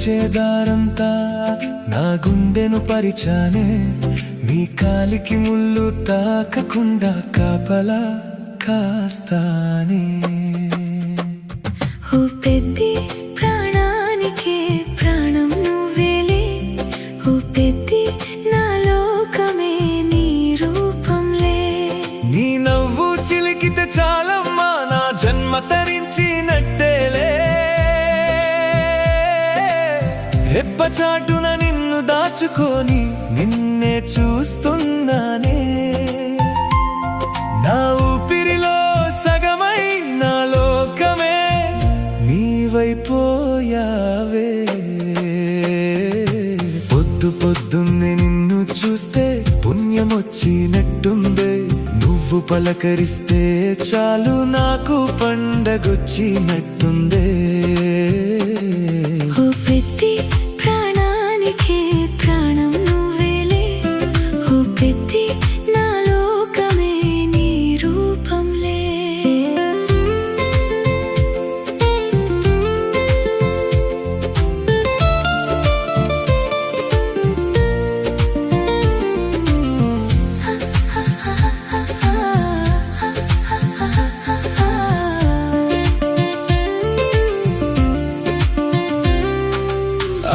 నడిచేదారంతా నా గుండెను పరిచానే, నీ కాలికి ముళ్ళు తాకకుండా కాపలా కాస్తానే. ఓ పెద్ది ప్రాణానికే ప్రాణం నువ్వేలే, ఓ పెద్ది నా లోకమే నీ రూపంలే. నీ నవ్వు చిలికితే చాలమ్మా నా జన్మ తరించినట్టేలే. రెప్పచాటున నిన్ను దాచుకొని నిన్నే చూస్తున్నానే. నా ఊపిరిలో సగమై నా లోకమే నీవైపోయావే. పొద్దున్నే నిన్ను చూస్తే పుణ్యమొచ్చినట్టుందే, నువ్వు పలకరిస్తే చాలు నాకు పండగొచ్చినట్టుందే. ఓ పెద్ది ప్రాణానికే ప్రాణం నువ్వేలే, ఓ పెద్ది నా లోకమే నీ రూపంలే.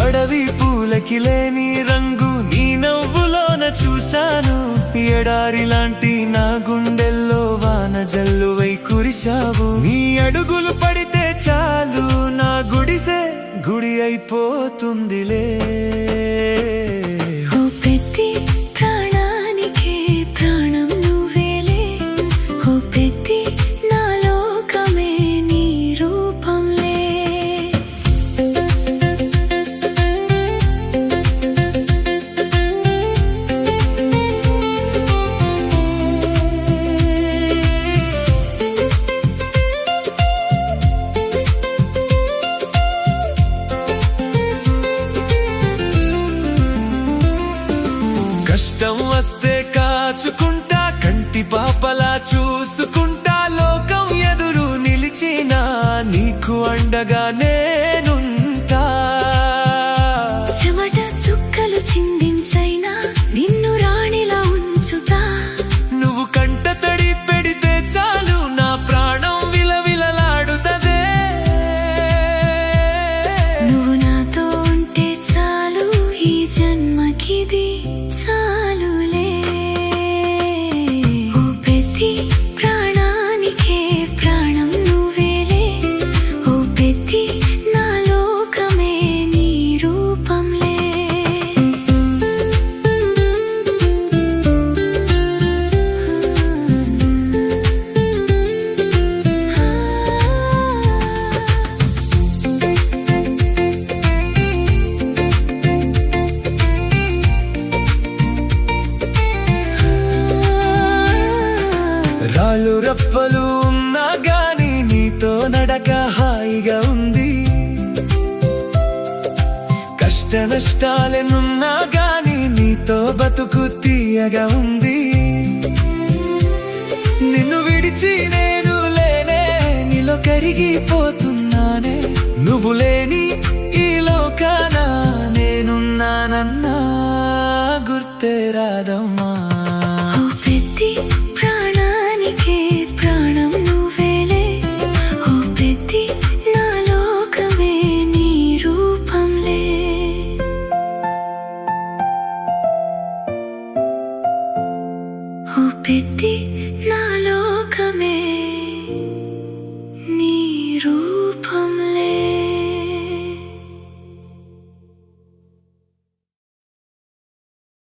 అడవి పూలకి లేని రంగు నీ నవ్వులోన చూశాను, ఎడారి లాంటి నా గుండెల్లో వాన జల్లువై కురిశావు. నీ అడుగులు పడితే చాలు నా గుడిసె గుడి అయిపోతుందిలే. ఓ పెద్ది ప్రాణానికే ప్రాణం నువ్వేలే, ఓ పెద్ది నా లోకమే నీ రూపంలే. కష్టం వస్తే కాచుకుంటా, కంటి పాపలా చూసుకుంటా, లోకం ఎదురు నిలిచినా నీకు అండగా నేనుంటా. చెమట చుక్కలు చిందించైనా నిన్ను రాణిలా ఉంచుతా, నువ్వు కంట తడి పెడితే చాలు నా ప్రాణం విలవిలలాడుతదే. నువ్వు నాతో ఉంటే చాలు ఈ జన్మకిది చాలులే. ఓ పెద్ది ప్రాణానికే ప్రాణం నువ్వేలే, ఓ పెద్ది నా లోకమే నీ రూపంలే. రాళ్ళు రప్పలు ఉన్నా గాని నీతో నడక హాయిగా ఉంది, కష్ట నష్టాలెనున్నా గాని నీతో బతుకు తీయగా ఉంది. నిన్ను విడిచి నేను లేనే, నీలో కరిగిపోతున్నానే, నువ్వు లేని ఈ లోకాన నేనున్నానన్నా గుర్తే రాదమ్మా. ఓ పెద్ది ప్రాణానికే ప్రాణం నువ్వేలే, ఓ పెద్ది నా లోకమే నీ రూపంలే. ఓ పెద్ది నా లోకమే